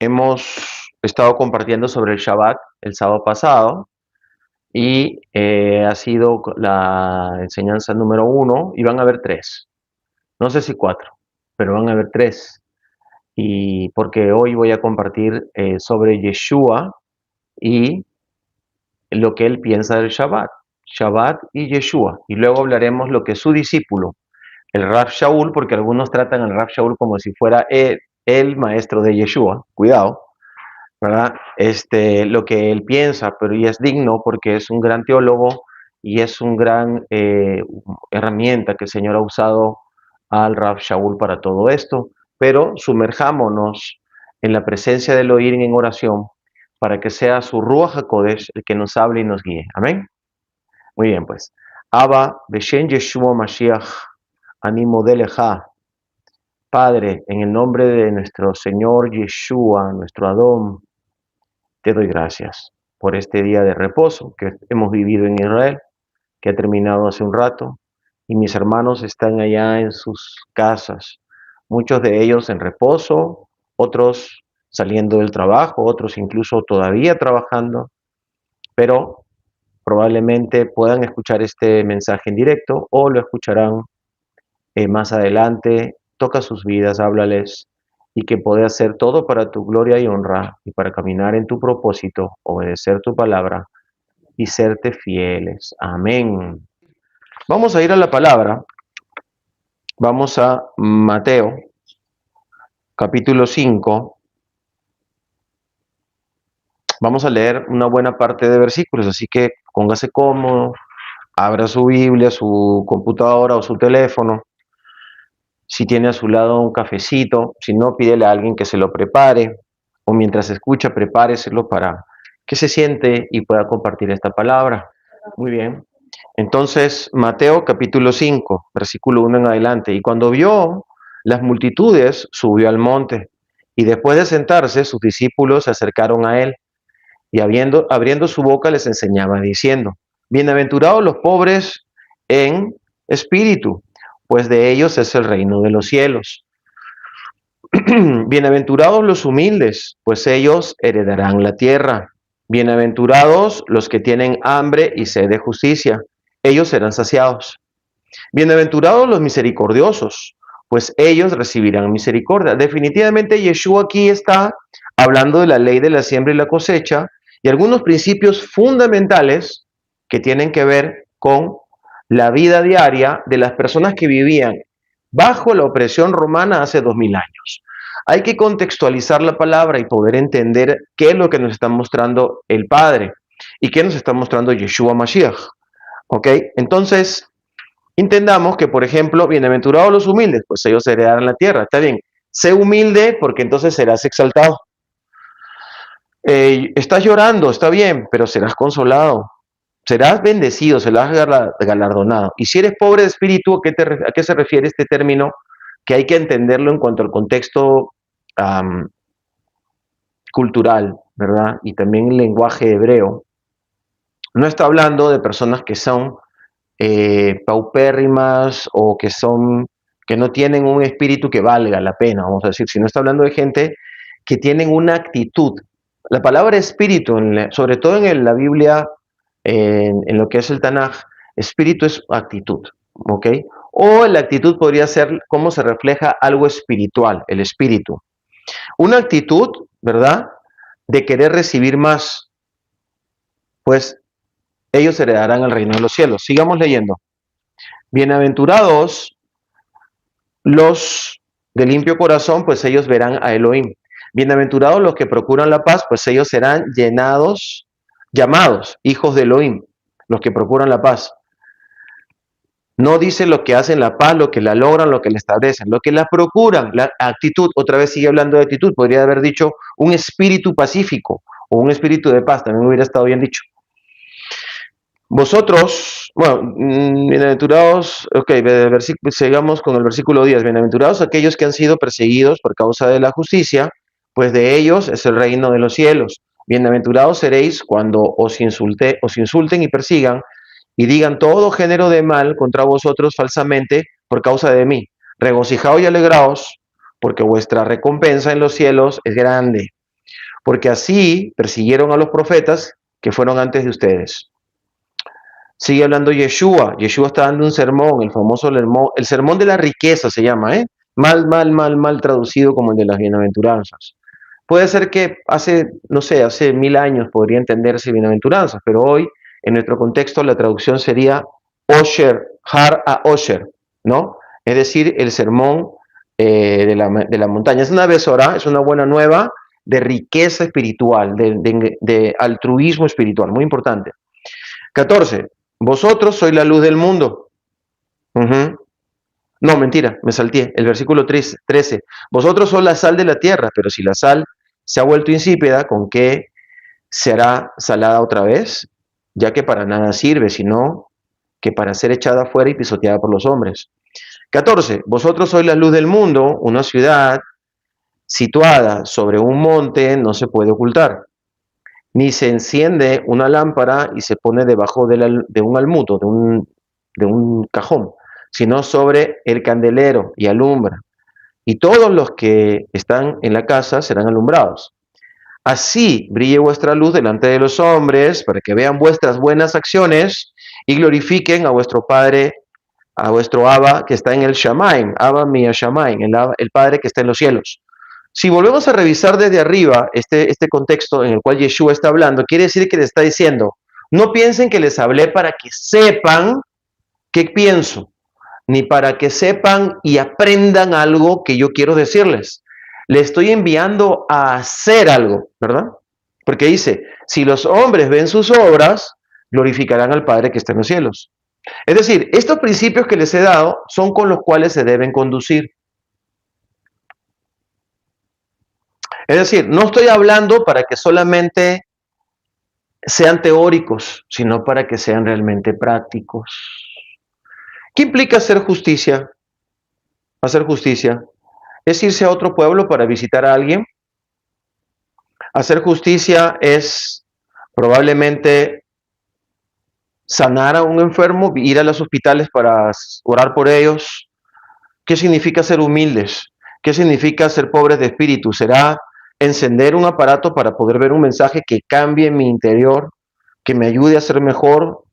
Hemos estado compartiendo sobre el Shabbat el sábado pasado y ha sido la enseñanza número 1 y van a haber 3, no sé si 4, pero van a haber 3. Y porque hoy voy a compartir sobre Yeshua y lo que él piensa del Shabbat, Shabbat y Yeshua. Y luego hablaremos lo que su discípulo, el Rav Shaul, porque algunos tratan al Rav Shaul como si fuera el maestro de Yeshua, cuidado, ¿verdad? Lo que él piensa, pero y es digno porque es un gran teólogo y es un gran herramienta que el Señor ha usado al Rav Shaul para todo esto. Pero sumerjámonos en la presencia del oír en oración para que sea su Ruach HaKodesh el que nos hable y nos guíe. Amén. Muy bien, pues. Abba, Beshen Yeshua Mashiach, Animo Deleja. Padre, en el nombre de nuestro Señor Yeshua, nuestro Adón, te doy gracias por este día de reposo que hemos vivido en Israel, que ha terminado hace un rato, y mis hermanos están allá en sus casas, muchos de ellos en reposo, otros saliendo del trabajo, otros incluso todavía trabajando, pero probablemente puedan escuchar este mensaje en directo o lo escucharán más adelante. Toca sus vidas, háblales y que pueda hacer todo para tu gloria y honra y para caminar en tu propósito, obedecer tu palabra y serte fieles. Amén. Vamos a ir a la palabra. Vamos a Mateo, capítulo 5. Vamos a leer una buena parte de versículos, así que póngase cómodo, abra su Biblia, su computadora o su teléfono. Si tiene a su lado un cafecito, si no, pídele a alguien que se lo prepare, o mientras escucha, prepáreselo para que se siente y pueda compartir esta palabra. Muy bien. Entonces, Mateo capítulo 5, versículo 1 en adelante. Y cuando vio las multitudes, subió al monte, y después de sentarse, sus discípulos se acercaron a él, y abriendo su boca les enseñaba diciendo: bienaventurados los pobres en espíritu, pues de ellos es el reino de los cielos. Bienaventurados los humildes, pues ellos heredarán la tierra. Bienaventurados los que tienen hambre y sed de justicia, ellos serán saciados. Bienaventurados los misericordiosos, pues ellos recibirán misericordia. Definitivamente Yeshua aquí está hablando de la ley de la siembra y la cosecha y algunos principios fundamentales que tienen que ver con la vida diaria de las personas que vivían bajo la opresión romana hace 2000 años. Hay que contextualizar la palabra y poder entender qué es lo que nos está mostrando el Padre y qué nos está mostrando Yeshua Mashiach. ¿Ok? Entonces, entendamos que, por ejemplo, bienaventurados los humildes, pues ellos heredarán la tierra. Está bien, sé humilde porque entonces serás exaltado. Estás llorando, está bien, pero serás consolado. Serás bendecido, serás galardonado. Y si eres pobre de espíritu, ¿a qué se refiere este término? Que hay que entenderlo en cuanto al contexto cultural, ¿verdad? Y también el lenguaje hebreo. No está hablando de personas que son paupérrimas o que no tienen un espíritu que valga la pena, vamos a decir, sino está hablando de gente que tienen una actitud. La palabra espíritu, sobre todo en la Biblia, en lo que es el Tanaj, espíritu es actitud, ¿ok? O la actitud podría ser cómo se refleja algo espiritual, el espíritu. Una actitud, ¿verdad?, de querer recibir más, pues ellos heredarán el reino de los cielos. Sigamos leyendo. Bienaventurados los de limpio corazón, pues ellos verán a Elohim. Bienaventurados los que procuran la paz, pues ellos serán llamados hijos de Elohim, los que procuran la paz. No dice lo que hacen la paz, lo que la logran, lo que la establecen, lo que la procuran, la actitud. Otra vez sigue hablando de actitud, podría haber dicho un espíritu pacífico o un espíritu de paz, también hubiera estado bien dicho. Vosotros, bueno, bienaventurados, ok, sigamos con el versículo 10. Bienaventurados aquellos que han sido perseguidos por causa de la justicia, pues de ellos es el reino de los cielos. Bienaventurados seréis cuando os insulten y persigan y digan todo género de mal contra vosotros falsamente por causa de mí. Regocijaos y alegraos, porque vuestra recompensa en los cielos es grande. porque así persiguieron a los profetas que fueron antes de ustedes. Sigue hablando Yeshua. Yeshua está dando un sermón, el famoso el sermón de la riqueza se llama, ¿eh? Mal traducido como el de las bienaventuranzas. Puede ser que hace, no sé, hace 1000 años podría entenderse bienaventuranzas, pero hoy, en nuestro contexto, la traducción sería Osher, Har a Osher, ¿no? Es decir, el sermón de la montaña. Es una besora, es una buena nueva de riqueza espiritual, de altruismo espiritual, muy importante. 14. Vosotros sois la luz del mundo. No, mentira, me salté. El versículo 13. Vosotros sois la sal de la tierra, pero si la sal se ha vuelto insípida, ¿con qué será salada otra vez? Ya que para nada sirve, sino que para ser echada fuera y pisoteada por los hombres. 14. Vosotros sois la luz del mundo, una ciudad situada sobre un monte no se puede ocultar, ni se enciende una lámpara y se pone debajo de un almudo, de un cajón, sino sobre el candelero y alumbra. Y todos los que están en la casa serán alumbrados. Así brille vuestra luz delante de los hombres, para que vean vuestras buenas acciones y glorifiquen a vuestro Padre, a vuestro Abba que está en el Shamaim, Abba Mia Shamaim, el Padre que está en los cielos. Si volvemos a revisar desde arriba este contexto en el cual Yeshua está hablando, quiere decir que le está diciendo, no piensen que les hablé para que sepan qué pienso, ni para que sepan y aprendan algo que yo quiero decirles. Le estoy enviando a hacer algo, ¿verdad? Porque dice, si los hombres ven sus obras, glorificarán al Padre que está en los cielos. Es decir, estos principios que les he dado son con los cuales se deben conducir. Es decir, no estoy hablando para que solamente sean teóricos, sino para que sean realmente prácticos. ¿Qué implica hacer justicia? Hacer justicia es irse a otro pueblo para visitar a alguien. Hacer justicia es probablemente sanar a un enfermo, ir a los hospitales para orar por ellos. ¿Qué significa ser humildes? ¿Qué significa ser pobres de espíritu? ¿Será encender un aparato para poder ver un mensaje que cambie mi interior, que me ayude a ser mejor,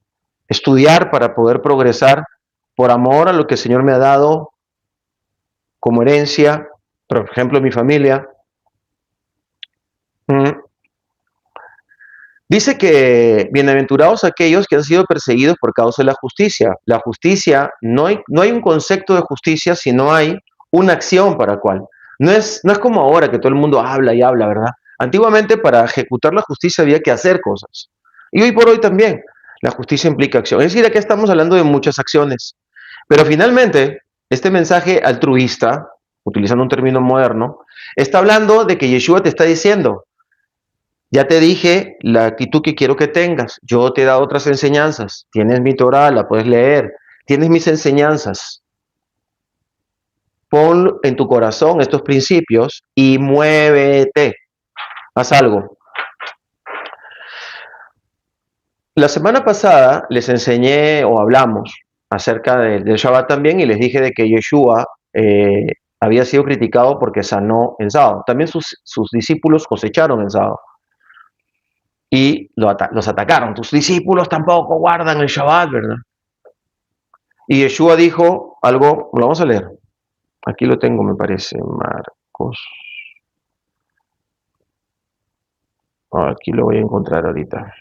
estudiar para poder progresar por amor a lo que el Señor me ha dado como herencia, por ejemplo, mi familia? Dice que bienaventurados aquellos que han sido perseguidos por causa de la justicia. La justicia, no hay un concepto de justicia si no hay una acción para cual. No es como ahora que todo el mundo habla y habla, ¿verdad? Antiguamente para ejecutar la justicia había que hacer cosas. Y hoy por hoy también la justicia implica acción. Es decir, aquí estamos hablando de muchas acciones. Pero finalmente, este mensaje altruista, utilizando un término moderno, está hablando de que Yeshua te está diciendo, ya te dije la actitud que quiero que tengas. Yo te he dado otras enseñanzas. Tienes mi Torah, la puedes leer. Tienes mis enseñanzas. Pon en tu corazón estos principios y muévete. Haz algo. La semana pasada les enseñé o hablamos acerca del Shabbat también y les dije de que Yeshua había sido criticado porque sanó en sábado. También sus discípulos cosecharon en sábado. Y los atacaron. Tus discípulos tampoco guardan el Shabbat, ¿verdad? Y Yeshua dijo algo, lo vamos a leer. Aquí lo tengo, me parece, Marcos. Aquí lo voy a encontrar ahorita.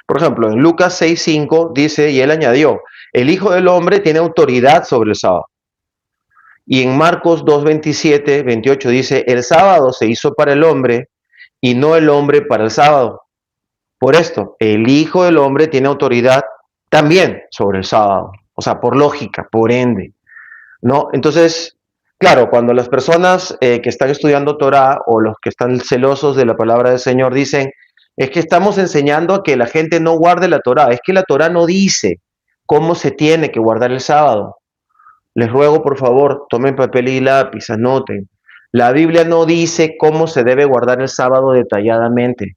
Por ejemplo, en Lucas 6:5 dice, y él añadió, el Hijo del Hombre tiene autoridad sobre el sábado. Y en Marcos 2:27, 28 dice, el sábado se hizo para el hombre y no el hombre para el sábado. Por esto, el Hijo del Hombre tiene autoridad también sobre el sábado. O sea, por lógica, por ende. ¿No? Entonces, claro, cuando las personas que están estudiando Torah o los que están celosos de la palabra del Señor dicen, es que estamos enseñando a que la gente no guarde la Torah, es que la Torah no dice cómo se tiene que guardar el sábado. Les ruego, por favor, tomen papel y lápiz, anoten. La Biblia no dice cómo se debe guardar el sábado detalladamente.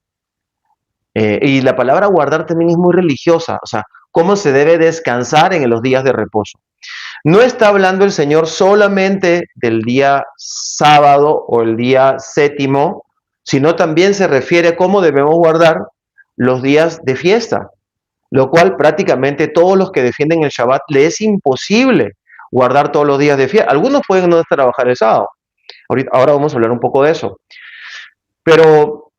Y la palabra guardar también es muy religiosa, o sea, cómo se debe descansar en los días de reposo. No está hablando el Señor solamente del día sábado o el día séptimo, sino también se refiere a cómo debemos guardar los días de fiesta, lo cual prácticamente todos los que defienden el Shabbat les es imposible guardar todos los días de fiesta. Algunos pueden no trabajar el sábado. Ahora vamos a hablar un poco de eso. Pero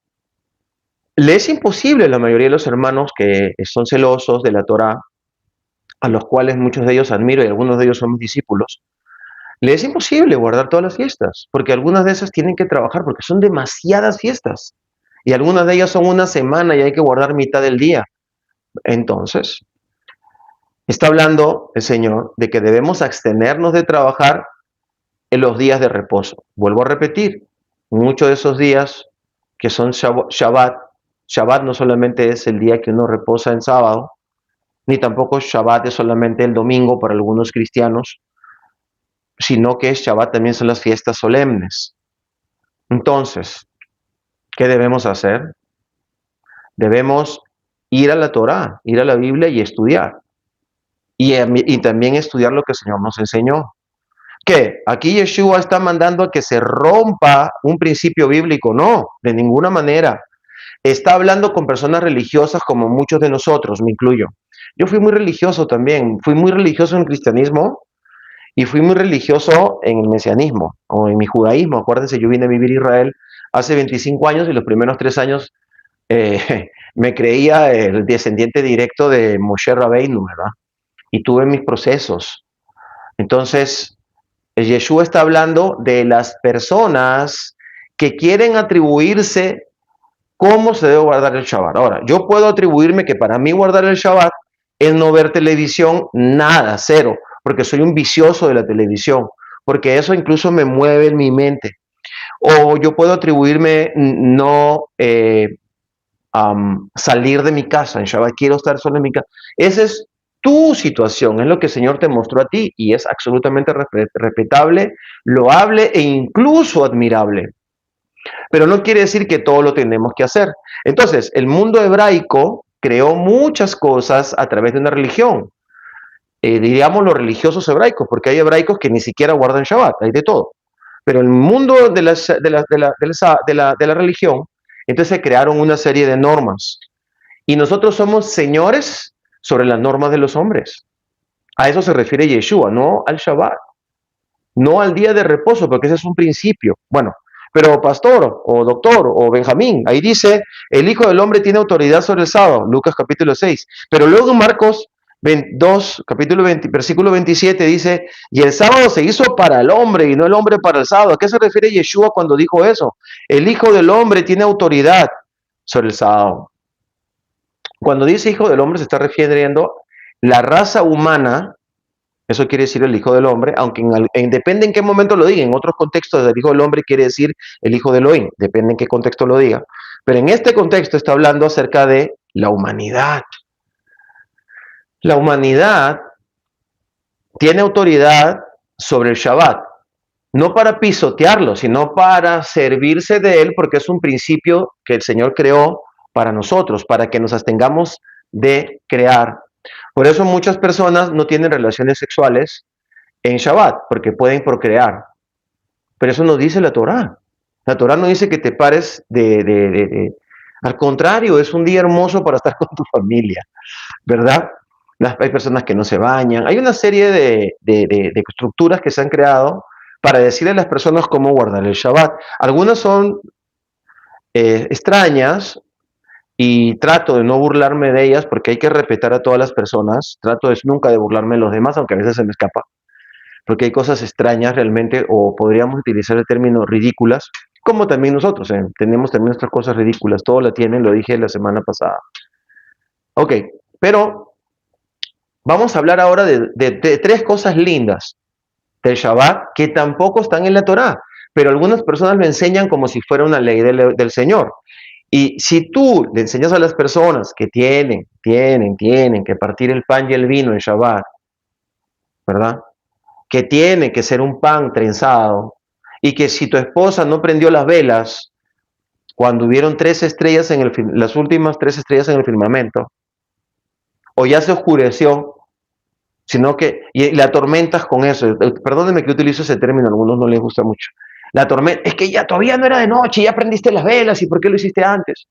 le es imposible a la mayoría de los hermanos que son celosos de la Torah, a los cuales muchos de ellos admiro y algunos de ellos son mis discípulos, le es imposible guardar todas las fiestas, porque algunas de esas tienen que trabajar, porque son demasiadas fiestas. Y algunas de ellas son una semana y hay que guardar mitad del día. Entonces, está hablando el Señor de que debemos abstenernos de trabajar en los días de reposo. Vuelvo a repetir, muchos de esos días que son Shabbat, Shabbat no solamente es el día que uno reposa en sábado, ni tampoco Shabbat es solamente el domingo para algunos cristianos, sino que Shabbat también son las fiestas solemnes. Entonces, ¿qué debemos hacer? Debemos ir a la Torá, ir a la Biblia y estudiar. Y también estudiar lo que el Señor nos enseñó. ¿Qué? Aquí Yeshua está mandando a que se rompa un principio bíblico. No, de ninguna manera. Está hablando con personas religiosas como muchos de nosotros, me incluyo. Yo fui muy religioso también. Fui muy religioso en el cristianismo y fui muy religioso en el mesianismo o en mi judaísmo. Acuérdense, yo vine a vivir a Israel hace 25 años y los primeros 3 años me creía el descendiente directo de Moshe Rabbeinu, ¿verdad? Y tuve mis procesos. Entonces, Yeshua está hablando de las personas que quieren atribuirse cómo se debe guardar el Shabbat. Ahora, yo puedo atribuirme que para mí guardar el Shabbat es no ver televisión, nada, cero, porque soy un vicioso de la televisión, porque eso incluso me mueve en mi mente. O yo puedo atribuirme no salir de mi casa en Shabbat, quiero estar solo en mi casa. Esa es tu situación, es lo que el Señor te mostró a ti y es absolutamente respetable, loable e incluso admirable. Pero no quiere decir que todo lo tenemos que hacer. Entonces, el mundo hebraico creó muchas cosas a través de una religión. Diríamos los religiosos hebraicos, porque hay hebraicos que ni siquiera guardan Shabbat, hay de todo. Pero el mundo de la religión, entonces crearon una serie de normas. Y nosotros somos señores sobre las normas de los hombres. A eso se refiere Yeshua, no al Shabbat, no al día de reposo, porque ese es un principio. Bueno, pero pastor o doctor o Benjamín, ahí dice, el Hijo del Hombre tiene autoridad sobre el sábado, Lucas capítulo 6. Pero luego en Marcos 2, capítulo 20, versículo 27 dice, y el sábado se hizo para el hombre y no el hombre para el sábado. ¿A qué se refiere Yeshua cuando dijo eso? El Hijo del Hombre tiene autoridad sobre el sábado. Cuando dice Hijo del Hombre se está refiriendo la raza humana, eso quiere decir el Hijo del Hombre, aunque depende en qué momento lo diga. En otros contextos el Hijo del Hombre quiere decir el Hijo de Elohim, depende en qué contexto lo diga. Pero en este contexto está hablando acerca de la humanidad. La humanidad tiene autoridad sobre el Shabbat, no para pisotearlo, sino para servirse de él, porque es un principio que el Señor creó para nosotros, para que nos abstengamos de crear. Por eso muchas personas no tienen relaciones sexuales en Shabbat, porque pueden procrear. Pero eso no dice la Torá. La Torá no dice que te pares Al contrario, es un día hermoso para estar con tu familia, ¿verdad? Hay personas que no se bañan. Hay una serie de estructuras que se han creado para decirle a las personas cómo guardar el Shabbat. Algunas son extrañas y trato de no burlarme de ellas porque hay que respetar a todas las personas. Trato de nunca de burlarme de los demás, aunque a veces se me escapa. Porque hay cosas extrañas realmente, o podríamos utilizar el término ridículas, como también nosotros, tenemos también nuestras cosas ridículas, todo la tienen, lo dije la semana pasada. Ok, pero vamos a hablar ahora de 3 cosas lindas del Shabbat que tampoco están en la Torá, pero algunas personas lo enseñan como si fuera una ley del Señor. Y si tú le enseñas a las personas que tienen que partir el pan y el vino en Shabbat, ¿verdad? que tiene que ser un pan trenzado, y que si tu esposa no prendió las velas cuando hubieron las últimas 3 estrellas en el firmamento, o ya se oscureció, sino que y la atormentas con eso. Perdónenme que utilizo ese término, a algunos no les gusta mucho. La tormenta, es que ya todavía no era de noche, ya prendiste las velas, ¿y por qué lo hiciste antes?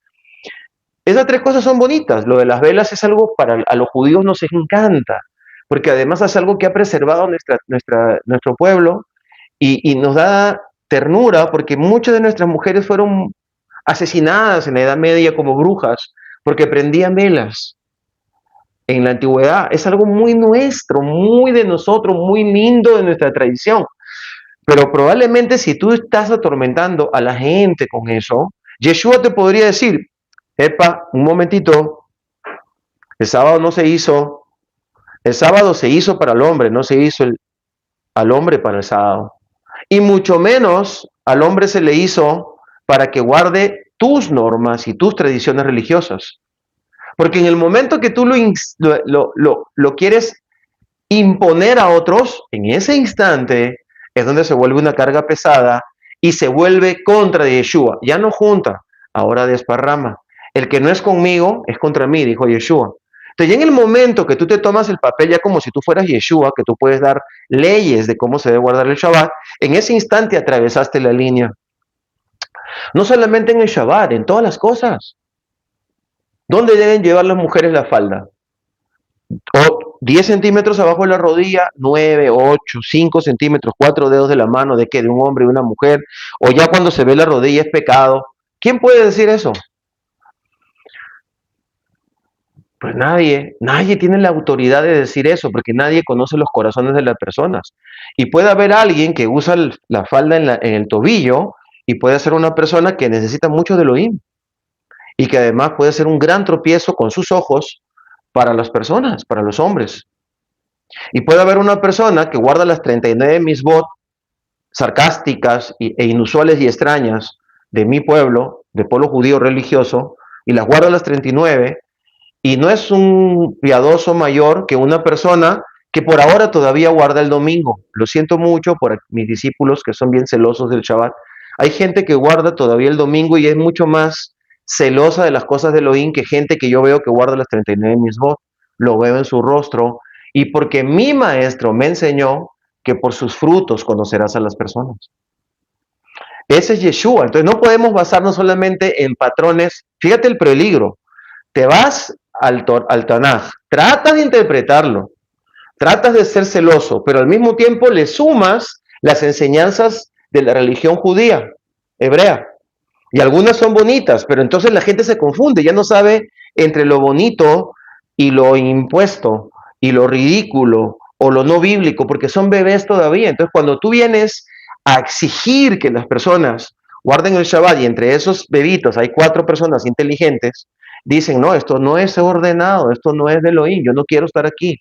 Esas tres cosas son bonitas. Lo de las velas es algo a los judíos nos encanta, porque además es algo que ha preservado nuestro pueblo y nos da ternura, porque muchas de nuestras mujeres fueron asesinadas en la Edad Media como brujas, porque prendían velas en la antigüedad. Es algo muy nuestro, muy de nosotros, muy lindo de nuestra tradición. Pero probablemente si tú estás atormentando a la gente con eso, Yeshua te podría decir, epa, un momentito, el sábado no se hizo, el sábado se hizo para el hombre, no se hizo al hombre para el sábado. Y mucho menos al hombre se le hizo para que guarde tus normas y tus tradiciones religiosas. Porque en el momento que tú lo quieres imponer a otros, en ese instante es donde se vuelve una carga pesada y se vuelve contra de Yeshua. Ya no junta, ahora desparrama. El que no es conmigo es contra mí, dijo Yeshua. Entonces, ya en el momento que tú te tomas el papel ya como si tú fueras Yeshua, que tú puedes dar leyes de cómo se debe guardar el Shabbat, en ese instante atravesaste la línea. No solamente en el Shabbat, en todas las cosas. ¿Dónde deben llevar las mujeres la falda? O 10 centímetros abajo de la rodilla, 9, 8, 5 centímetros, 4 dedos de la mano, ¿de qué? De un hombre y una mujer, o ya cuando se ve la rodilla es pecado. ¿Quién puede decir eso? Pues nadie tiene la autoridad de decir eso, porque nadie conoce los corazones de las personas. Y puede haber alguien que usa la falda en el tobillo, y puede ser una persona que necesita mucho de Elohim, y que además puede ser un gran tropiezo con sus ojos para las personas, para los hombres. Y puede haber una persona que guarda las 39 misbot sarcásticas e inusuales y extrañas de mi pueblo, de pueblo judío religioso, y las guarda las 39, y no es un piadoso mayor que una persona que por ahora todavía guarda el domingo. Lo siento mucho por mis discípulos que son bien celosos del Shabbat. Hay gente que guarda todavía el domingo y es mucho más celosa de las cosas de Elohim que gente que yo veo que guarda las 39 misbot. Lo veo en su rostro. Y porque mi maestro me enseñó que por sus frutos conocerás a las personas. Ese es Yeshua. Entonces no podemos basarnos solamente en patrones. Fíjate el peligro. Te vas al Tanaj, tratas de interpretarlo, tratas de ser celoso, pero al mismo tiempo le sumas las enseñanzas de la religión judía, hebrea. Y algunas son bonitas, pero entonces la gente se confunde, ya no sabe entre lo bonito y lo impuesto, y lo ridículo o lo no bíblico, porque son bebés todavía. Entonces, cuando tú vienes a exigir que las personas guarden el Shabbat y entre esos bebitos hay 4 personas inteligentes, dicen, no, esto no es ordenado, esto no es de Elohim, yo no quiero estar aquí.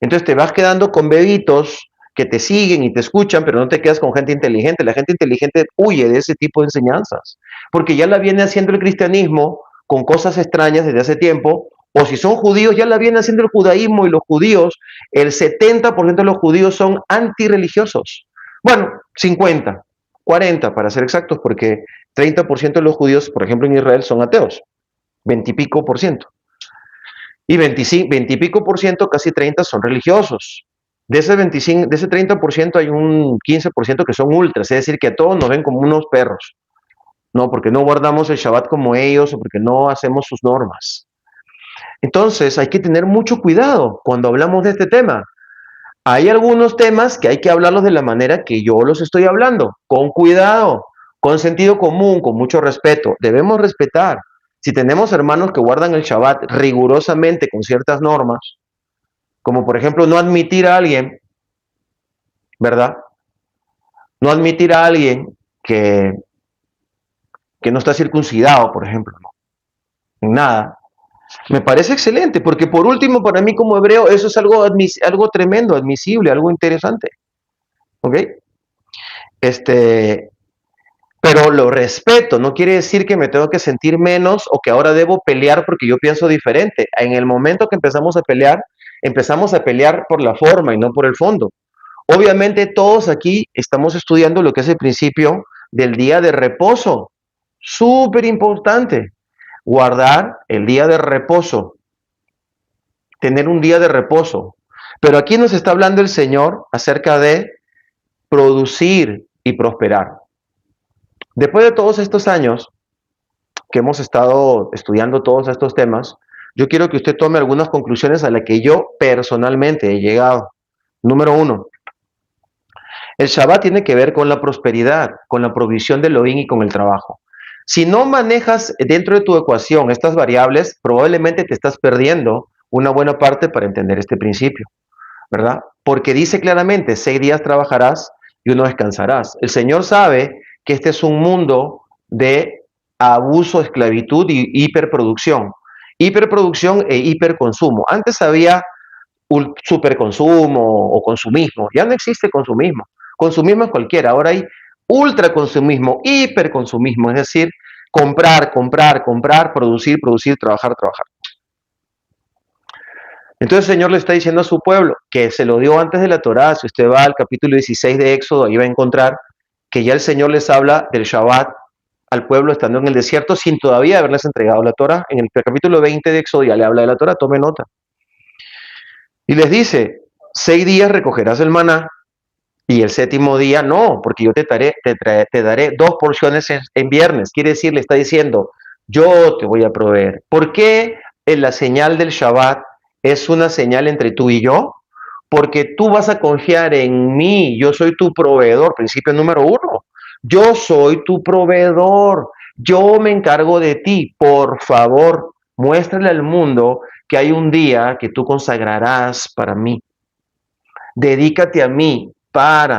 Entonces te vas quedando con bebitos que te siguen y te escuchan, pero no te quedas con gente inteligente. La gente inteligente huye de ese tipo de enseñanzas, porque ya la viene haciendo el cristianismo con cosas extrañas desde hace tiempo, o si son judíos, ya la viene haciendo el judaísmo, y los judíos, el 70% de los judíos son antirreligiosos. Bueno, 50, 40 para ser exactos, porque 30% de los judíos, por ejemplo en Israel, son ateos, 20 y pico por ciento. Y 25, 20 y pico por ciento, casi 30, son religiosos. De ese 25, de ese 30% hay un 15% que son ultras, es decir, que a todos nos ven como unos perros. No, porque no guardamos el Shabbat como ellos o porque no hacemos sus normas. Entonces, hay que tener mucho cuidado cuando hablamos de este tema. Hay algunos temas que hay que hablarlos de la manera que yo los estoy hablando, con cuidado, con sentido común, con mucho respeto. Debemos respetar. Si tenemos hermanos que guardan el Shabbat rigurosamente con ciertas normas, como por ejemplo no admitir a alguien, ¿verdad? No admitir a alguien que no está circuncidado, por ejemplo, ¿no? En nada. Me parece excelente, porque por último, para mí como hebreo, eso es algo tremendo, admisible, algo interesante. ¿Ok? Pero lo respeto, no quiere decir que me tengo que sentir menos o que ahora debo pelear porque yo pienso diferente. En el momento que empezamos a pelear por la forma y no por el fondo. Obviamente todos aquí estamos estudiando lo que es el principio del día de reposo. Súper importante. Guardar el día de reposo. Tener un día de reposo. Pero aquí nos está hablando el Señor acerca de producir y prosperar. Después de todos estos años que hemos estado estudiando todos estos temas, yo quiero que usted tome algunas conclusiones a las que yo personalmente he llegado. Número uno, el Shabbat tiene que ver con la prosperidad, con la provisión del Elohim y con el trabajo. Si no manejas dentro de tu ecuación estas variables, probablemente te estás perdiendo una buena parte para entender este principio, ¿verdad? Porque dice claramente, 6 días trabajarás y uno descansarás. El Señor sabe que este es un mundo de abuso, esclavitud y hiperproducción. Hiperproducción e hiperconsumo. Antes había un superconsumo o consumismo. Ya no existe consumismo. Consumismo es cualquiera. Ahora hay ultraconsumismo, hiperconsumismo, es decir, comprar, comprar, comprar, producir, producir, trabajar, trabajar. Entonces el Señor le está diciendo a su pueblo que se lo dio antes de la Torá. Si usted va al capítulo 16 de Éxodo, ahí va a encontrar que ya el Señor les habla del Shabbat al pueblo estando en el desierto sin todavía haberles entregado la Torá. En el capítulo 20 de Éxodo ya le habla de la Torá, tome nota. Y les dice, 6 días recogerás el maná y el séptimo día no, porque yo te daré 2 porciones en viernes. Quiere decir, le está diciendo, yo te voy a proveer. ¿Por qué la señal del Shabbat es una señal entre tú y yo? Porque tú vas a confiar en mí, yo soy tu proveedor, principio número uno. Yo soy tu proveedor, yo me encargo de ti. Por favor, muéstrale al mundo que hay un día que tú consagrarás para mí. Dedícate a mí,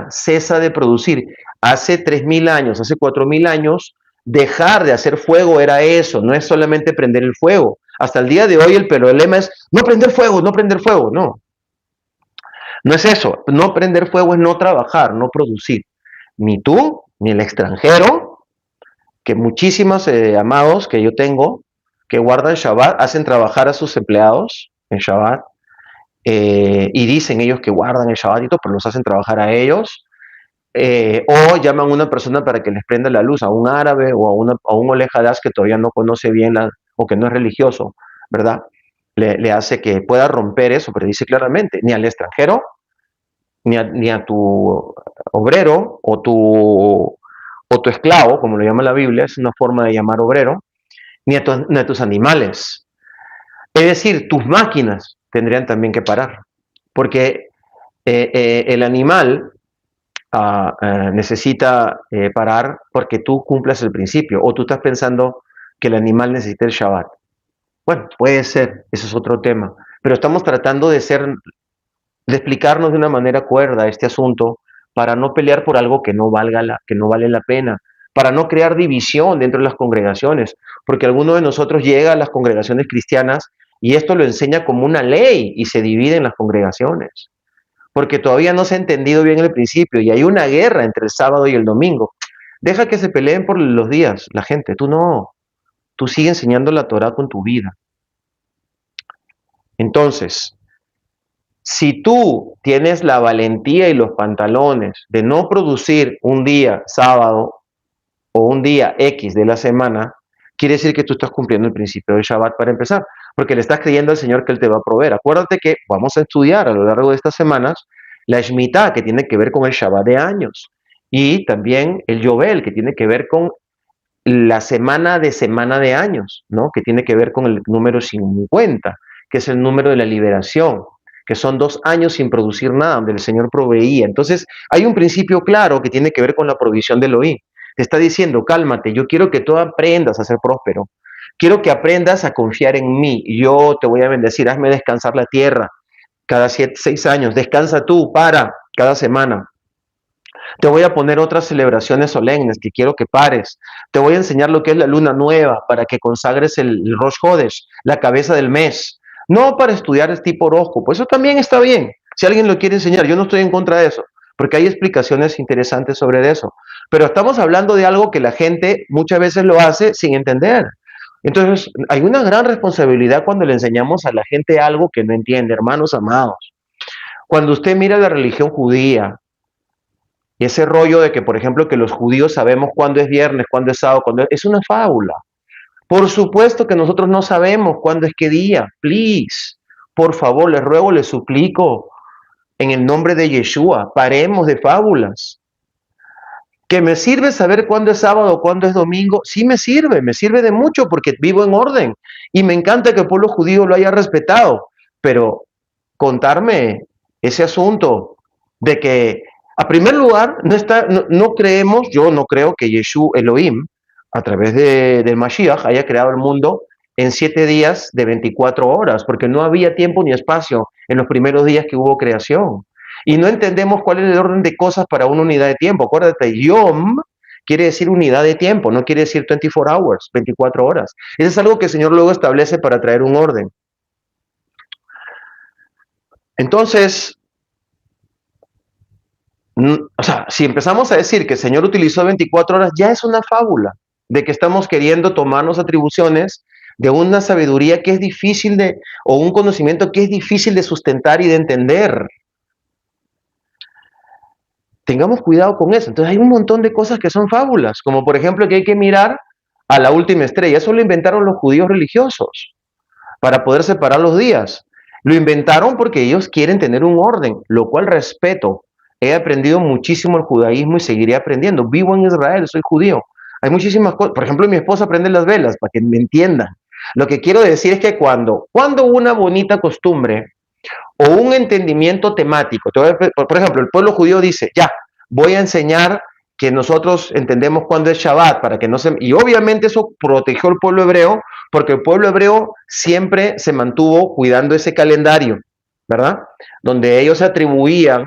cesa de producir. Hace 3.000 años, hace 4.000 años, dejar de hacer fuego era eso, no es solamente prender el fuego. Hasta el día de hoy el problema es no prender fuego, no prender fuego, no. No es eso, no prender fuego es no trabajar, no producir. Ni tú, ni el extranjero, que muchísimos amados que yo tengo que guardan Shabbat, hacen trabajar a sus empleados en Shabbat, y dicen ellos que guardan el Shabbat y todo, pero los hacen trabajar a ellos, o llaman a una persona para que les prenda la luz, a un árabe o a un olejadash que todavía no conoce bien o que no es religioso, ¿verdad? Le hace que pueda romper eso, pero dice claramente, ni al extranjero, ni a tu obrero o tu esclavo, como lo llama la Biblia, es una forma de llamar obrero, ni a tus animales. Es decir, tus máquinas tendrían también que parar, porque el animal necesita parar porque tú cumplas el principio, o tú estás pensando que el animal necesita el Shabbat. Bueno, puede ser, eso es otro tema, pero estamos tratando de explicarnos de una manera cuerda este asunto para no pelear por algo que no vale la pena, para no crear división dentro de las congregaciones, porque alguno de nosotros llega a las congregaciones cristianas y esto lo enseña como una ley y se divide en las congregaciones, porque todavía no se ha entendido bien el principio y hay una guerra entre el sábado y el domingo. Deja que se peleen por los días, la gente, tú no, tú sigue enseñando la Torah con tu vida. Entonces, si tú tienes la valentía y los pantalones de no producir un día sábado o un día X de la semana, quiere decir que tú estás cumpliendo el principio del Shabbat para empezar, porque le estás creyendo al Señor que Él te va a proveer. Acuérdate que vamos a estudiar a lo largo de estas semanas la Shemitah, que tiene que ver con el Shabbat de años, y también el Yobel, que tiene que ver con la semana de años, ¿no? Que tiene que ver con el número 50, que es el número de la liberación, que son 2 años sin producir nada, donde el Señor proveía. Entonces, hay un principio claro que tiene que ver con la provisión de Elohim. Te está diciendo, cálmate, yo quiero que tú aprendas a ser próspero. Quiero que aprendas a confiar en mí. Yo te voy a bendecir, hazme descansar la tierra cada 6 años. Descansa tú, para, cada semana. Te voy a poner otras celebraciones solemnes que quiero que pares. Te voy a enseñar lo que es la luna nueva para que consagres el Rosh Hodesh, la cabeza del mes. No para estudiar el tipo horóscopo. Eso también está bien. Si alguien lo quiere enseñar, yo no estoy en contra de eso, porque hay explicaciones interesantes sobre eso. Pero estamos hablando de algo que la gente muchas veces lo hace sin entender. Entonces, hay una gran responsabilidad cuando le enseñamos a la gente algo que no entiende, hermanos amados. Cuando usted mira la religión judía, y ese rollo de que, por ejemplo, que los judíos sabemos cuándo es viernes, cuándo es sábado, es una fábula. Por supuesto que nosotros no sabemos cuándo es qué día. Please, por favor, les ruego, les suplico, en el nombre de Yeshua, paremos de fábulas. ¿Que me sirve saber cuándo es sábado o cuándo es domingo? Sí me sirve de mucho porque vivo en orden. Y me encanta que el pueblo judío lo haya respetado. Pero contarme ese asunto de que, a primer lugar, no creemos, yo no creo que Yeshua Elohim, a través del Mashiach, haya creado el mundo en 7 días de 24 horas, porque no había tiempo ni espacio en los primeros días que hubo creación. Y no entendemos cuál es el orden de cosas para una unidad de tiempo. Acuérdate, Yom quiere decir unidad de tiempo, no quiere decir 24 hours, 24 horas. Eso es algo que el Señor luego establece para traer un orden. Entonces, o sea, si empezamos a decir que el Señor utilizó 24 horas, ya es una fábula de que estamos queriendo tomarnos atribuciones de una sabiduría que es difícil de, o un conocimiento que es difícil de sustentar y de entender. Tengamos cuidado con eso. Entonces hay un montón de cosas que son fábulas, como por ejemplo que hay que mirar a la última estrella. Eso lo inventaron los judíos religiosos para poder separar los días. Lo inventaron porque ellos quieren tener un orden, lo cual respeto. He aprendido muchísimo el judaísmo y seguiré aprendiendo. Vivo en Israel, soy judío. Hay muchísimas cosas. Por ejemplo, mi esposa prende las velas, para que me entiendan. Lo que quiero decir es que cuando una bonita costumbre o un entendimiento temático, por ejemplo, el pueblo judío dice, ya, voy a enseñar que nosotros entendemos cuándo es Shabbat, para que no se... Y obviamente eso protegió al pueblo hebreo, porque el pueblo hebreo siempre se mantuvo cuidando ese calendario, ¿verdad? Donde ellos se atribuían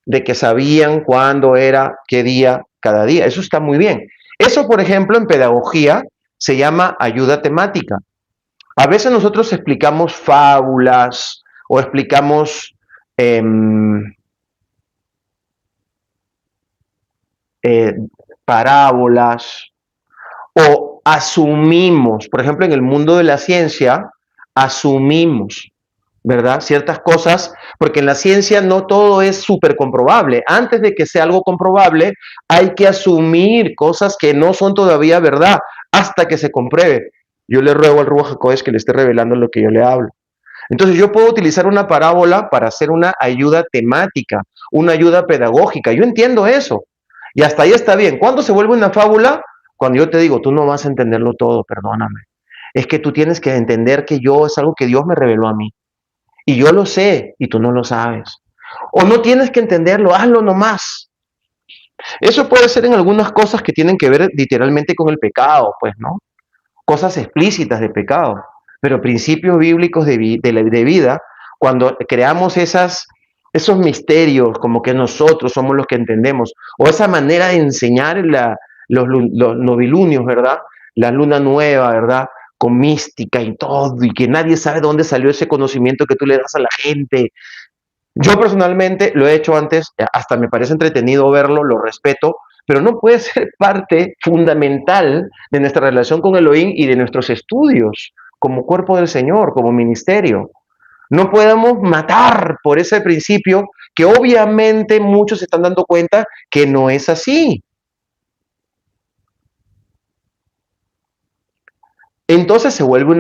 de que sabían cuándo era, qué día, cada día. Eso está muy bien. Eso, por ejemplo, en pedagogía se llama ayuda temática. A veces nosotros explicamos fábulas o explicamos eh, eh, parábolas o asumimos, por ejemplo, en el mundo de la ciencia, asumimos, ¿verdad? Ciertas cosas, porque en la ciencia no todo es súper comprobable. Antes de que sea algo comprobable, hay que asumir cosas que no son todavía verdad hasta que se compruebe. Yo le ruego al Ruach HaKodesh que le esté revelando lo que yo le hablo. Entonces yo puedo utilizar una parábola para hacer una ayuda temática, una ayuda pedagógica. Yo entiendo eso. Y hasta ahí está bien. ¿Cuándo se vuelve una fábula? Cuando yo te digo, tú no vas a entenderlo todo, perdóname. Es que tú tienes que entender que yo es algo que Dios me reveló a mí. Y yo lo sé y tú no lo sabes. O no tienes que entenderlo, hazlo nomás. Eso puede ser en algunas cosas que tienen que ver literalmente con el pecado, pues, ¿no? Cosas explícitas de pecado, pero principios bíblicos de vida, cuando creamos esos misterios, como que nosotros somos los que entendemos, o esa manera de enseñar los novilunios, ¿verdad? La luna nueva, ¿verdad? Con mística y todo, y que nadie sabe de dónde salió ese conocimiento que tú le das a la gente. Yo personalmente lo he hecho antes, hasta me parece entretenido verlo, lo respeto, pero no puede ser parte fundamental de nuestra relación con Elohim y de nuestros estudios como cuerpo del Señor, como ministerio. No podemos matar por ese principio que obviamente muchos se están dando cuenta que no es así. Entonces se vuelve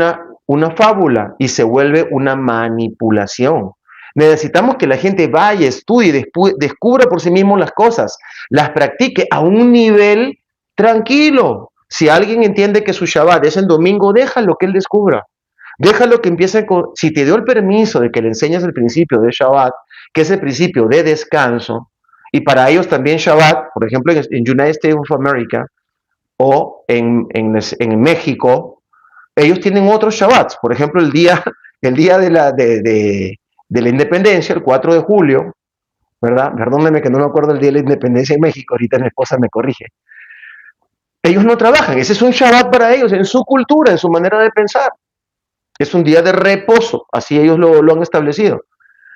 una fábula y se vuelve una manipulación. Necesitamos que la gente vaya, estudie, descubra por sí mismo las cosas, las practique a un nivel tranquilo. Si alguien entiende que su Shabbat es el domingo, déjalo que él descubra. Déjalo que empiece con, si te dio el permiso de que le enseñes el principio de Shabbat, que es el principio de descanso, y para ellos también Shabbat, por ejemplo, en United States of America o en México, ellos tienen otros Shabbats. Por ejemplo, el día de la independencia, el 4 de julio, ¿verdad? Perdónenme que no me acuerdo el día de la independencia en México, ahorita mi esposa me corrige. Ellos no trabajan, ese es un Shabbat para ellos, en su cultura, en su manera de pensar. Es un día de reposo, así ellos lo han establecido.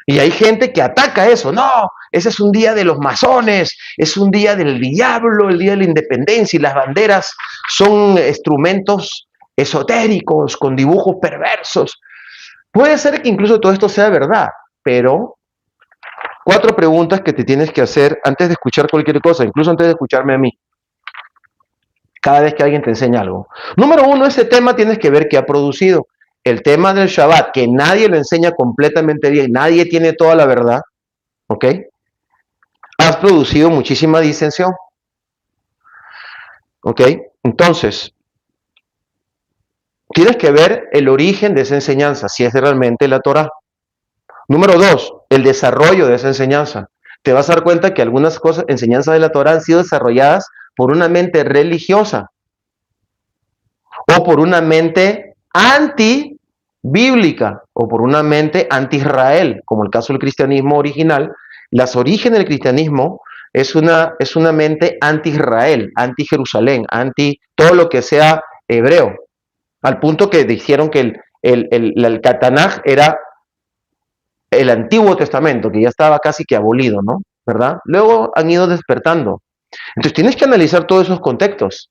Y hay gente que ataca eso. No, ese es un día de los masones, es un día del diablo, el día de la independencia, y las banderas son instrumentos esotéricos, con dibujos perversos. Puede ser que incluso todo esto sea verdad, pero 4 preguntas que te tienes que hacer antes de escuchar cualquier cosa, incluso antes de escucharme a mí, cada vez que alguien te enseña algo. Número 1, ese tema tienes que ver qué ha producido. El tema del Shabbat, que nadie lo enseña completamente bien, nadie tiene toda la verdad, ¿ok? Has producido muchísima disensión, ¿ok? Entonces, tienes que ver el origen de esa enseñanza, si es realmente la Torah. Número 2, el desarrollo de esa enseñanza. Te vas a dar cuenta que algunas cosas, enseñanzas de la Torah han sido desarrolladas por una mente religiosa o por una mente anti-bíblica o por una mente anti-Israel, como el caso del cristianismo original. Las orígenes del cristianismo es una mente anti-Israel, anti-Jerusalén, anti todo lo que sea hebreo, al punto que dijeron que el Tanaj era el Antiguo Testamento, que ya estaba casi que abolido, ¿no? ¿Verdad? Luego han ido despertando. Entonces tienes que analizar todos esos contextos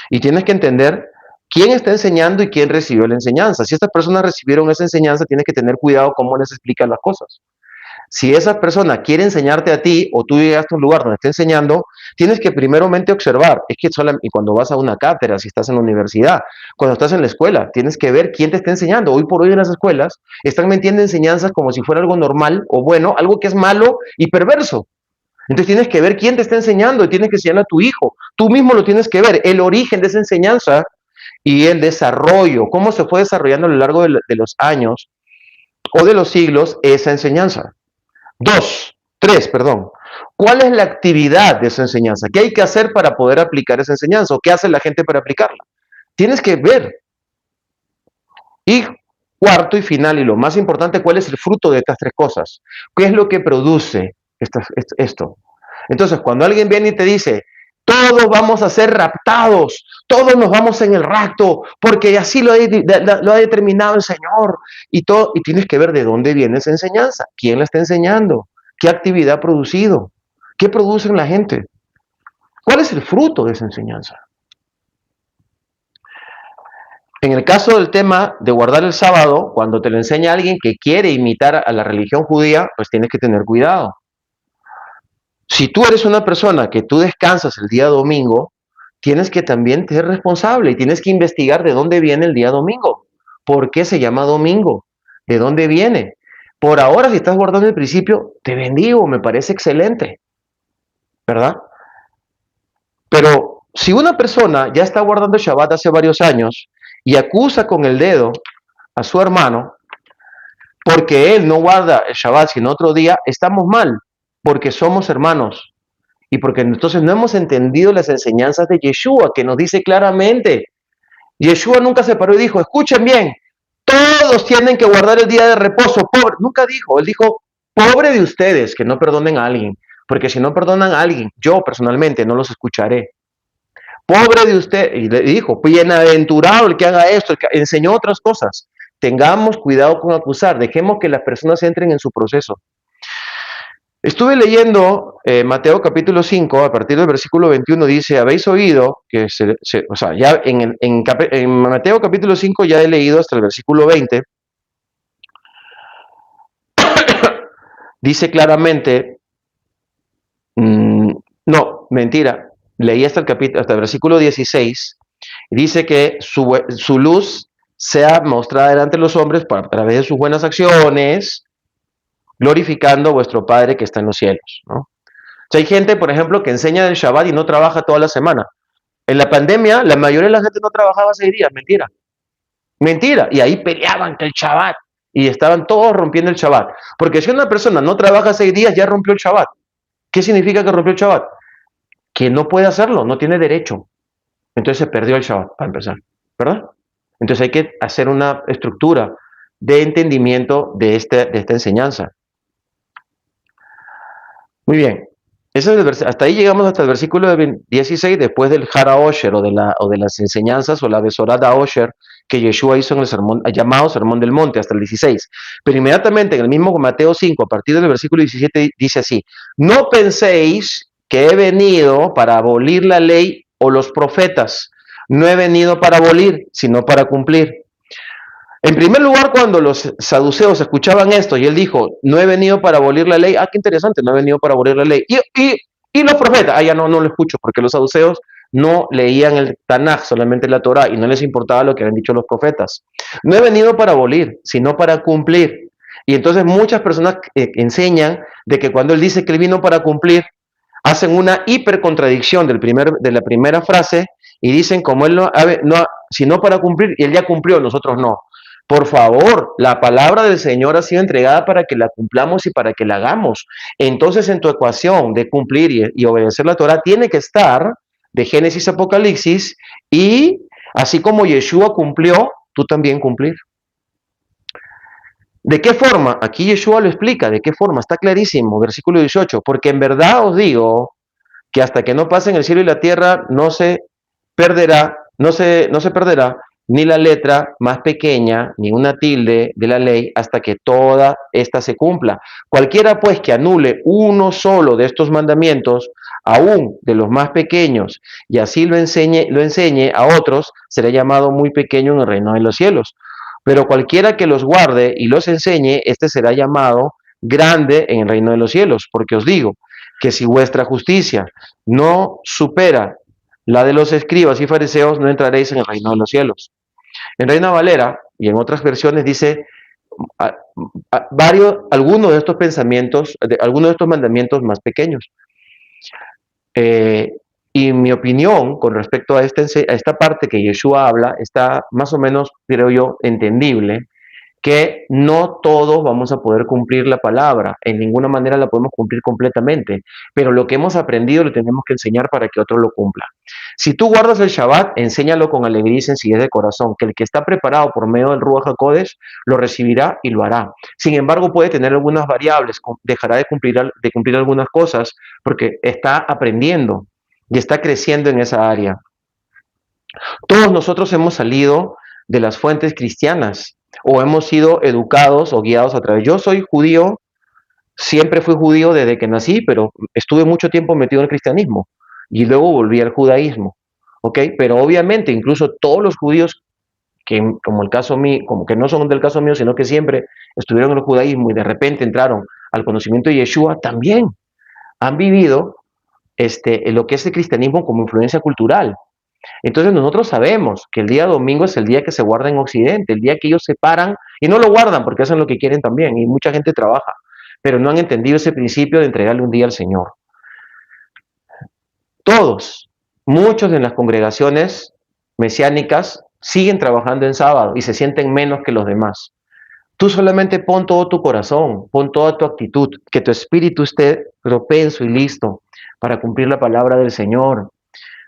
y tienes que entender quién está enseñando y quién recibió la enseñanza. Si estas personas recibieron esa enseñanza, tienes que tener cuidado cómo les explican las cosas. Si esa persona quiere enseñarte a ti o tú llegaste a un lugar donde está enseñando, tienes que primeramente observar. Es que y cuando vas a una cátedra, si estás en la universidad, cuando estás en la escuela, tienes que ver quién te está enseñando. Hoy por hoy en las escuelas están metiendo enseñanzas como si fuera algo normal o bueno, algo que es malo y perverso. Entonces tienes que ver quién te está enseñando y tienes que enseñar a tu hijo. Tú mismo lo tienes que ver, el origen de esa enseñanza y el desarrollo, cómo se fue desarrollando a lo largo de los años o de los siglos esa enseñanza. 3, perdón. ¿Cuál es la actividad de esa enseñanza? ¿Qué hay que hacer para poder aplicar esa enseñanza? ¿O qué hace la gente para aplicarla? Tienes que ver. Y cuarto y final, y lo más importante, ¿cuál es el fruto de estas 3 cosas? ¿Qué es lo que produce esto? Entonces, cuando alguien viene y te dice, todos vamos a ser raptados, todos nos vamos en el rapto, porque así lo ha determinado el Señor, y tienes que ver de dónde viene esa enseñanza, quién la está enseñando, qué actividad ha producido, qué produce en la gente, cuál es el fruto de esa enseñanza. En el caso del tema de guardar el sábado, cuando te lo enseña alguien que quiere imitar a la religión judía, pues tienes que tener cuidado. Si tú eres una persona que tú descansas el día domingo, tienes que también ser responsable y tienes que investigar de dónde viene el día domingo. ¿Por qué se llama domingo? ¿De dónde viene? Por ahora, si estás guardando el principio, te bendigo, me parece excelente, ¿verdad? Pero si una persona ya está guardando el Shabbat hace varios años y acusa con el dedo a su hermano porque él no guarda el Shabbat sino otro día, estamos mal, porque somos hermanos. Y porque entonces no hemos entendido las enseñanzas de Yeshua, que nos dice claramente, Yeshua nunca se paró y dijo, escuchen bien, todos tienen que guardar el día de reposo, pobre, nunca dijo, él dijo, pobre de ustedes que no perdonen a alguien, porque si no perdonan a alguien, yo personalmente no los escucharé. Pobre de usted, y le dijo, bienaventurado el que haga esto, el que enseñó otras cosas. Tengamos cuidado con acusar, dejemos que las personas entren en su proceso. Estuve leyendo Mateo capítulo 5, a partir del versículo 21, dice, habéis oído que o sea, ya en Mateo capítulo 5 ya he leído hasta el versículo 20, dice claramente, no, mentira, leí hasta el versículo 16, y dice que su luz sea mostrada delante de los hombres a través de sus buenas acciones, glorificando a vuestro Padre que está en los cielos, ¿no? O sea, hay gente, por ejemplo, que enseña el Shabbat y no trabaja toda la semana. En la pandemia, la mayoría de la gente no trabajaba 6 días, mentira. Mentira. Y ahí peleaban que el Shabbat. Y estaban todos rompiendo el Shabbat. Porque si una persona no trabaja 6 días, ya rompió el Shabbat. ¿Qué significa que rompió el Shabbat? Que no puede hacerlo, no tiene derecho. Entonces se perdió el Shabbat, para empezar. ¿Verdad? Entonces hay que hacer una estructura de entendimiento de esta enseñanza. Muy bien. Hasta ahí llegamos hasta el versículo 16, después del Hara Osher o de las enseñanzas o la Besorada Osher que Yeshua hizo en el sermón, llamado Sermón del Monte, hasta el 16. Pero inmediatamente en el mismo Mateo 5, a partir del versículo 17, dice así, no penséis que he venido para abolir la ley o los profetas. No he venido para abolir, sino para cumplir. En primer lugar, cuando los saduceos escuchaban esto y él dijo, no he venido para abolir la ley, qué interesante, no he venido para abolir la ley. Y los profetas, ya no lo escucho, porque los saduceos no leían el Tanaj, solamente la Torah, y no les importaba lo que habían dicho los profetas. No he venido para abolir, sino para cumplir. Y entonces muchas personas enseñan de que cuando él dice que él vino para cumplir, hacen una hipercontradicción de la primera frase y dicen como él sino para cumplir, y él ya cumplió, nosotros no. Por favor, la palabra del Señor ha sido entregada para que la cumplamos y para que la hagamos. Entonces, en tu ecuación de cumplir y obedecer la Torah, tiene que estar de Génesis a Apocalipsis, y así como Yeshua cumplió, tú también cumplir. ¿De qué forma? Aquí Yeshua lo explica, ¿de qué forma? Está clarísimo, versículo 18, porque en verdad os digo que hasta que no pasen el cielo y la tierra no se perderá, no se perderá ni la letra más pequeña, ni una tilde de la ley, hasta que toda esta se cumpla. Cualquiera pues que anule uno solo de estos mandamientos, aún de los más pequeños, y así lo enseñe a otros, será llamado muy pequeño en el reino de los cielos. Pero cualquiera que los guarde y los enseñe, este será llamado grande en el reino de los cielos, porque os digo que si vuestra justicia no supera la de los escribas y fariseos, no entraréis en el reino de los cielos. En Reina Valera y en otras versiones dice algunos de estos pensamientos, algunos de estos mandamientos más pequeños. Y mi opinión con respecto a esta parte que Yeshua habla está más o menos, creo yo, entendible, que no todos vamos a poder cumplir la palabra, en ninguna manera la podemos cumplir completamente, pero lo que hemos aprendido lo tenemos que enseñar para que otro lo cumpla. Si tú guardas el Shabbat, enséñalo con alegría y sencillez de corazón, que el que está preparado por medio del Ruach HaKodesh lo recibirá y lo hará. Sin embargo, puede tener algunas variables, dejará de cumplir algunas cosas porque está aprendiendo y está creciendo en esa área. Todos nosotros hemos salido de las fuentes cristianas o hemos sido educados o guiados a través. Yo soy judío, siempre fui judío desde que nací, pero estuve mucho tiempo metido en el cristianismo y luego volví al judaísmo, ¿ok? Pero obviamente incluso todos los judíos que, como el caso mío, como que no son del caso mío, sino que siempre estuvieron en el judaísmo y de repente entraron al conocimiento de Yeshua, también han vivido lo que es el cristianismo como influencia cultural. Entonces nosotros sabemos que el día domingo es el día que se guarda en Occidente, el día que ellos se paran y no lo guardan porque hacen lo que quieren también y mucha gente trabaja, pero no han entendido ese principio de entregarle un día al Señor. Todos, muchos de las congregaciones mesiánicas siguen trabajando en sábado y se sienten menos que los demás. Tú solamente pon todo tu corazón, pon toda tu actitud, que tu espíritu esté propenso y listo para cumplir la palabra del Señor,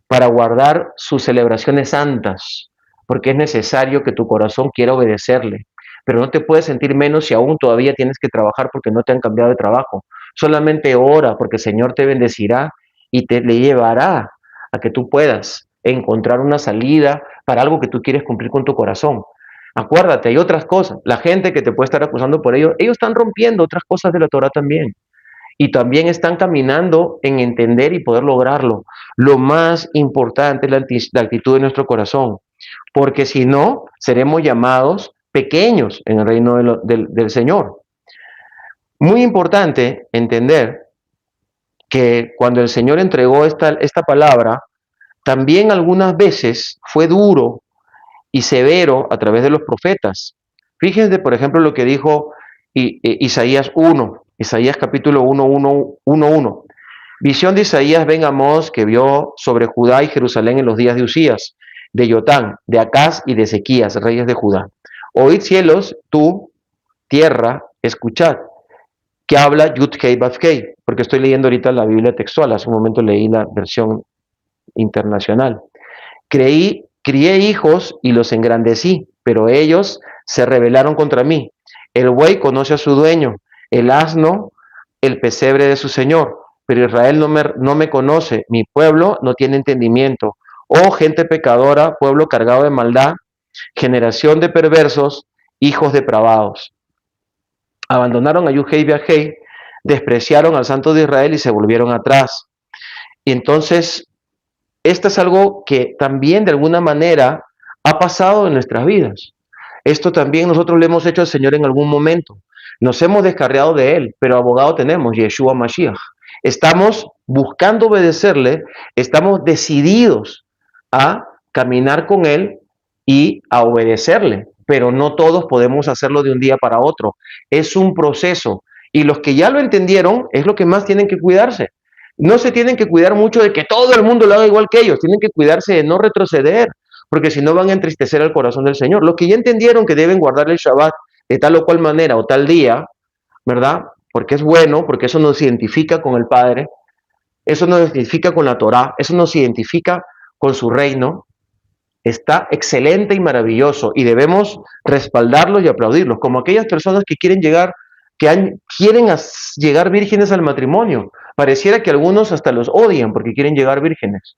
para guardar sus celebraciones santas, porque es necesario que tu corazón quiera obedecerle. Pero no te puedes sentir menos si aún todavía tienes que trabajar porque no te han cambiado de trabajo. Solamente ora porque el Señor te bendecirá y le llevará a que tú puedas encontrar una salida para algo que tú quieres cumplir con tu corazón. Acuérdate, hay otras cosas. La gente que te puede estar acusando por ello, ellos están rompiendo otras cosas de la Torah también. Y también están caminando en entender y poder lograrlo. Lo más importante es la actitud de nuestro corazón, porque si no, seremos llamados pequeños en el reino del Señor. Muy importante entender que cuando el Señor entregó esta palabra, también algunas veces fue duro y severo a través de los profetas. Fíjense, por ejemplo, lo que dijo Isaías 1, Isaías capítulo 1. Visión de Isaías ben Amós que vio sobre Judá y Jerusalén en los días de Usías, de Yotán, de Acaz y de Ezequías, reyes de Judá. Oíd cielos, tú, tierra, escuchad. Que habla Yud-Kei Vav-Kei, porque estoy leyendo ahorita la Biblia textual, hace un momento leí la versión internacional. Crié hijos y los engrandecí, pero ellos se rebelaron contra mí. El buey conoce a su dueño, el asno, el pesebre de su señor, pero Israel no me conoce, mi pueblo no tiene entendimiento. Oh gente pecadora, pueblo cargado de maldad, generación de perversos, hijos depravados. Abandonaron a Yud-Hei y Vav-Hei, despreciaron al Santo de Israel y se volvieron atrás. Y entonces esto es algo que también de alguna manera ha pasado en nuestras vidas. Esto también nosotros le hemos hecho al Señor en algún momento. Nos hemos descarriado de Él, pero abogado tenemos, Yeshua Mashiach. Estamos buscando obedecerle, estamos decididos a caminar con Él y a obedecerle, pero no todos podemos hacerlo de un día para otro. Es un proceso. Y los que ya lo entendieron es lo que más tienen que cuidarse. No se tienen que cuidar mucho de que todo el mundo lo haga igual que ellos, tienen que cuidarse de no retroceder, porque si no van a entristecer al corazón del Señor. Los que ya entendieron que deben guardar el Shabbat de tal o cual manera o tal día, ¿verdad? Porque es bueno, porque eso nos identifica con el Padre, eso nos identifica con la Torá, eso nos identifica con su reino, está excelente y maravilloso y debemos respaldarlos y aplaudirlos, como aquellas personas que quieren llegar, quieren llegar vírgenes al matrimonio. Pareciera que algunos hasta los odian porque quieren llegar vírgenes.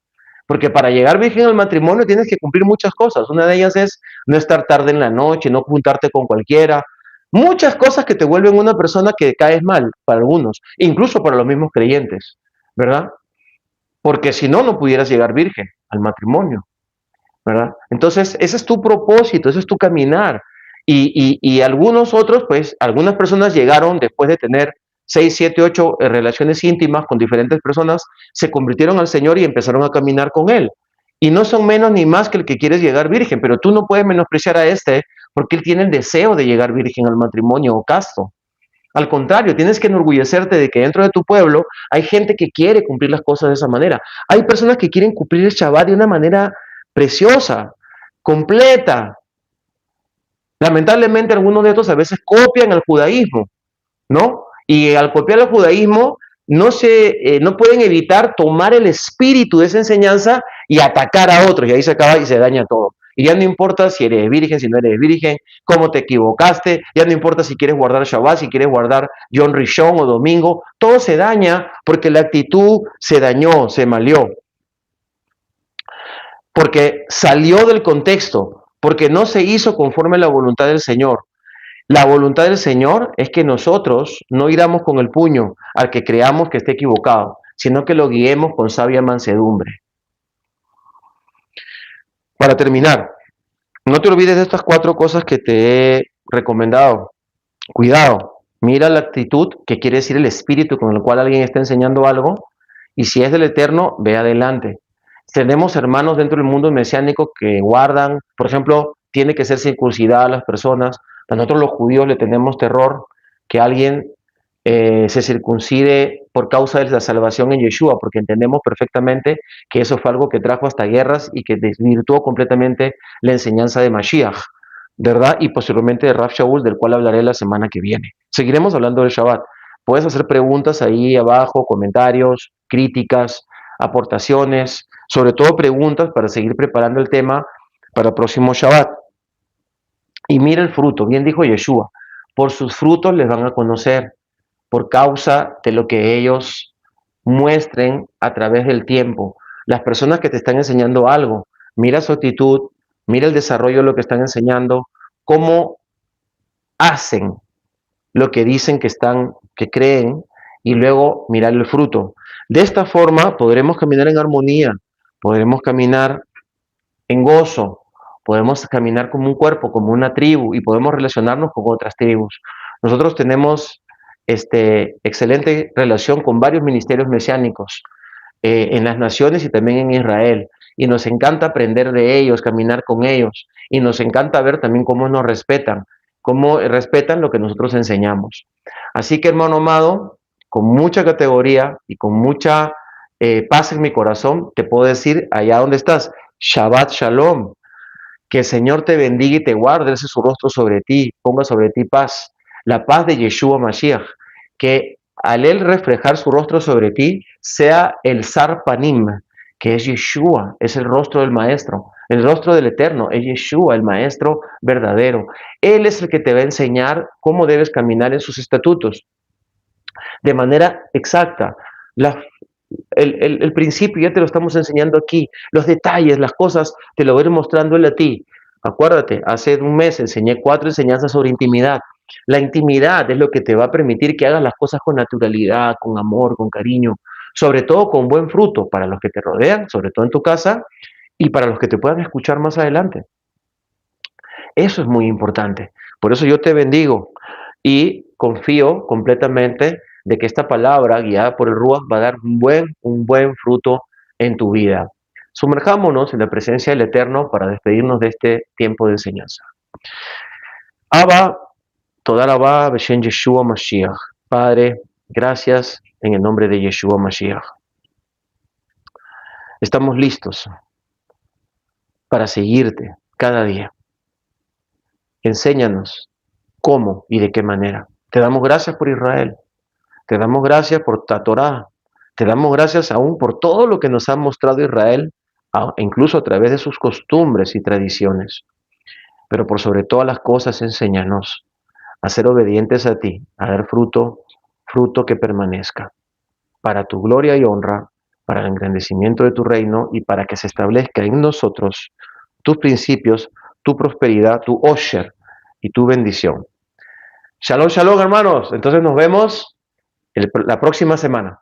Porque para llegar virgen al matrimonio tienes que cumplir muchas cosas. Una de ellas es no estar tarde en la noche, no juntarte con cualquiera. Muchas cosas que te vuelven una persona que caes mal para algunos, incluso para los mismos creyentes, ¿verdad? Porque si no, no pudieras llegar virgen al matrimonio, ¿verdad? Entonces, ese es tu propósito, ese es tu caminar. Y algunos otros, pues, algunas personas llegaron después de tener 6, 7, 8 relaciones íntimas con diferentes personas, se convirtieron al Señor y empezaron a caminar con Él. Y no son menos ni más que el que quieres llegar virgen, pero tú no puedes menospreciar a este porque él tiene el deseo de llegar virgen al matrimonio o casto. Al contrario, tienes que enorgullecerte de que dentro de tu pueblo hay gente que quiere cumplir las cosas de esa manera. Hay personas que quieren cumplir el Shabbat de una manera preciosa, completa. Lamentablemente algunos de estos a veces copian el judaísmo, ¿no? Y al copiar el judaísmo no pueden evitar tomar el espíritu de esa enseñanza y atacar a otros, y ahí se acaba y se daña todo. Y ya no importa si eres virgen, si no eres virgen, cómo te equivocaste, ya no importa si quieres guardar Shabbat, si quieres guardar Yom Rishon o domingo, todo se daña porque la actitud se dañó, se malió, porque salió del contexto, porque no se hizo conforme a la voluntad del Señor. La voluntad del Señor es que nosotros no iramos con el puño al que creamos que esté equivocado, sino que lo guiemos con sabia mansedumbre. Para terminar, no te olvides de estas 4 cosas que te he recomendado. Cuidado, mira la actitud, que quiere decir el espíritu con el cual alguien está enseñando algo, y si es del Eterno, ve adelante. Tenemos hermanos dentro del mundo mesiánico que guardan, por ejemplo, tiene que ser circuncidada a las personas. A nosotros los judíos le tenemos terror que alguien se circuncide por causa de la salvación en Yeshua, porque entendemos perfectamente que eso fue algo que trajo hasta guerras y que desvirtuó completamente la enseñanza de Mashiach, ¿verdad? Y posteriormente de Rav Shaul, del cual hablaré la semana que viene. Seguiremos hablando del Shabbat. Puedes hacer preguntas ahí abajo, comentarios, críticas, aportaciones, sobre todo preguntas para seguir preparando el tema para el próximo Shabbat. Y mira el fruto, bien dijo Yeshua, por sus frutos les van a conocer, por causa de lo que ellos muestren a través del tiempo. Las personas que te están enseñando algo, mira su actitud, mira el desarrollo de lo que están enseñando, cómo hacen lo que dicen que creen, y luego mirar el fruto. De esta forma podremos caminar en armonía, podremos caminar en gozo, podemos caminar como un cuerpo, como una tribu, y podemos relacionarnos con otras tribus. Nosotros tenemos excelente relación con varios ministerios mesiánicos en las naciones y también en Israel, y nos encanta aprender de ellos, caminar con ellos, y nos encanta ver también cómo nos respetan, cómo respetan lo que nosotros enseñamos. Así que, hermano amado, con mucha categoría y con mucha paz en mi corazón, te puedo decir, allá donde estás, Shabbat Shalom, que el Señor te bendiga y te guarde, ese su rostro sobre ti, ponga sobre ti paz, la paz de Yeshua Mashiach, que al Él reflejar su rostro sobre ti, sea el Sarpanim, que es Yeshua, es el rostro del Maestro, el rostro del Eterno, es Yeshua, el Maestro verdadero. Él es el que te va a enseñar cómo debes caminar en sus estatutos, de manera exacta. El principio ya te lo estamos enseñando aquí, los detalles, las cosas, te lo voy a ir mostrando él a ti. Acuérdate, hace un mes enseñé 4 enseñanzas sobre intimidad. La intimidad es lo que te va a permitir que hagas las cosas con naturalidad, con amor, con cariño, sobre todo con buen fruto para los que te rodean, sobre todo en tu casa, y para los que te puedan escuchar más adelante. Eso es muy importante. Por eso yo te bendigo y confío completamente de que esta palabra guiada por el Ruach va a dar un buen fruto en tu vida. Sumerjámonos en la presencia del Eterno para despedirnos de este tiempo de enseñanza. Abba, toda la va, Beshen Yeshua Mashiach. Padre, gracias en el nombre de Yeshua Mashiach. Estamos listos para seguirte cada día. Enséñanos cómo y de qué manera. Te damos gracias por Israel. Te damos gracias por ta Torah. Te damos gracias aún por todo lo que nos ha mostrado Israel, incluso a través de sus costumbres y tradiciones. Pero por sobre todas las cosas, enséñanos a ser obedientes a ti, a dar fruto, fruto que permanezca, para tu gloria y honra, para el engrandecimiento de tu reino y para que se establezca en nosotros tus principios, tu prosperidad, tu osher y tu bendición. Shalom, shalom, hermanos. Entonces nos vemos la próxima semana.